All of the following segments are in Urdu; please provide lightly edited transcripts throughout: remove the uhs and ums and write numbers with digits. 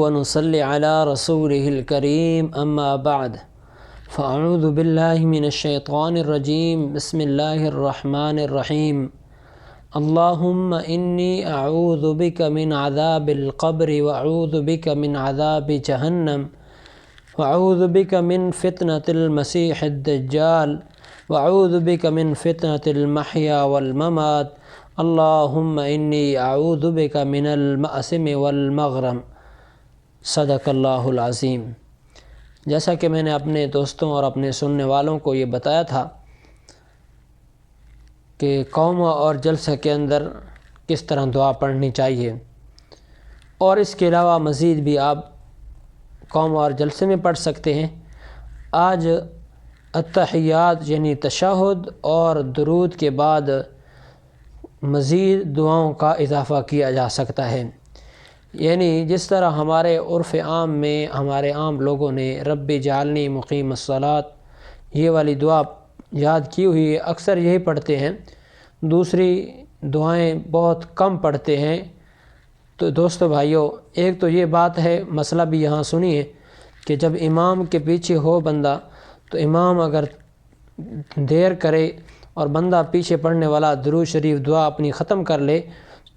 ونصلي على رسوله الكريم أما بعد فأعوذ بالله من الشيطان الرجيم بسم الله الرحمن الرحيم اللهم إني أعوذ بك من عذاب القبر وأعوذ بك من عذاب جهنم وأعوذ بك من فتنة المسيح الدجال وأعوذ بك من فتنة المحيا والممات اللهم إني أعوذ بك من المأثم والمغرم صدق اللہ العظیم۔ جیسا کہ میں نے اپنے دوستوں اور اپنے سننے والوں کو یہ بتایا تھا کہ قوم اور جلسہ کے اندر کس طرح دعا پڑھنی چاہیے، اور اس کے علاوہ مزید بھی آپ قوم اور جلسے میں پڑھ سکتے ہیں۔ آج التحیات یعنی تشہد اور درود کے بعد مزید دعاؤں کا اضافہ کیا جا سکتا ہے، یعنی جس طرح ہمارے عرف عام میں ہمارے عام لوگوں نے رب اجعلنی مقیم الصلاۃ یہ والی دعا یاد کی ہوئی ہے، اکثر یہی پڑھتے ہیں، دوسری دعائیں بہت کم پڑھتے ہیں۔ تو دوستو بھائیو، ایک تو یہ بات ہے، مسئلہ بھی یہاں سنیے کہ جب امام کے پیچھے ہو بندہ تو امام اگر دیر کرے اور بندہ پیچھے پڑھنے والا درود شریف دعا اپنی ختم کر لے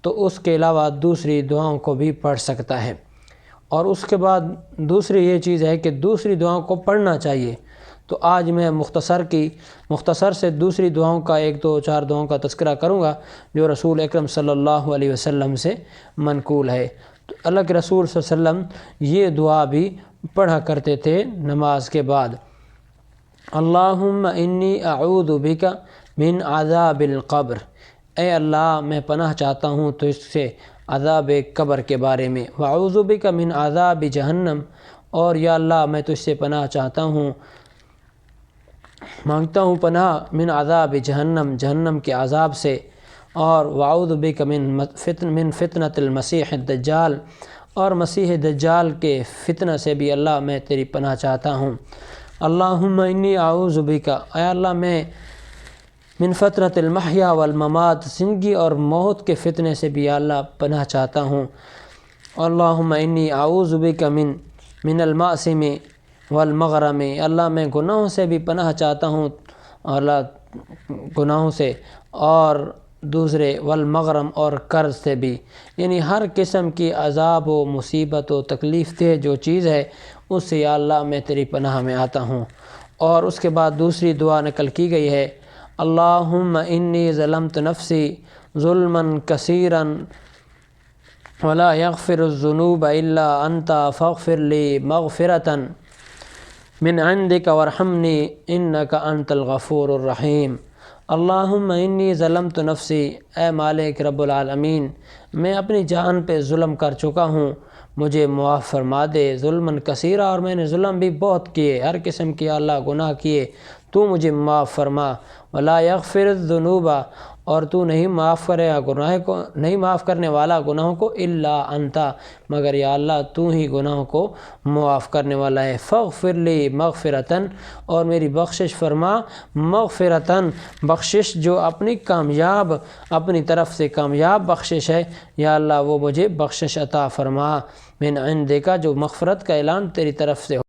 تو اس کے علاوہ دوسری دعاؤں کو بھی پڑھ سکتا ہے، اور اس کے بعد دوسری یہ چیز ہے کہ دوسری دعاؤں کو پڑھنا چاہیے۔ تو آج میں مختصر سے دوسری دعاؤں کا 1-2-4 دعاؤں کا تذکرہ کروں گا جو رسول اکرم صلی اللہ علیہ وسلم سے منقول ہے۔ تو اللہ کے رسول صلی اللہ علیہ وسلم یہ دعا بھی پڑھا کرتے تھے نماز کے بعد۔ اللہم انی اعوذ بک من عذاب القبر، اے اللہ میں پناہ چاہتا ہوں تو اس سے عذاب قبر کے بارے میں، واعوذ بک من عذاب جہنم، اور یا اللہ میں تجھ سے پناہ چاہتا ہوں، مانگتا ہوں پناہ من عذاب جہنم، جہنم کے عذاب سے، اور واعوذ بک من فتنۃ المسیح الدجال، اور مسیح دجال کے فتنہ سے بھی اللہ میں تیری پناہ چاہتا ہوں۔ اللہم انی اعوذ بک، اے اللہ میں من فتنۃ المحیا والممات، زندگی اور موت کے فتنے سے بھی یا اللہ پناہ چاہتا ہوں۔ اللہم انی اعوذ بک من المأثم والمغرم، اللہ میں گناہوں سے بھی پناہ چاہتا ہوں، اللہ گناہوں سے، اور دوسرے والمغرم اور قرض سے بھی، یعنی ہر قسم کی عذاب و مصیبت و تکلیف دہ جو چیز ہے اس سے یا اللہ میں تیری پناہ میں آتا ہوں۔ اور اس کے بعد دوسری دعا نقل کی گئی ہے، اللہم انی ظلمت نفسی ظلما کثیرا ولا یغفر الذنوب الا انت فاغفر لی مغفرۃ من عندک وارحمنی انک انت الغفور الرحیم۔ اللہم انی ظلمت نفسی، اے مالک رب العالمین میں اپنی جان پہ ظلم کر چکا ہوں، مجھے معاف فرما دے، ظلماً کثیرہ، اور میں نے ظلم بھی بہت کیے، ہر قسم کے اللہ گناہ کیے، تو مجھے معاف فرما، ولا یغفر الذنوب، اور تو نہیں معاف کرنے والا گناہوں کو، الا انت، مگر یا اللہ تو ہی گناہوں کو معاف کرنے والا ہے، فاغفر لی مغفرۃ، اور میری بخشش فرما، مغفرۃ بخشش جو اپنی طرف سے کامیاب بخشش ہے، یا اللہ وہ مجھے بخشش عطا فرما، من عندک جو مغفرت کا اعلان تیری طرف سے ہو۔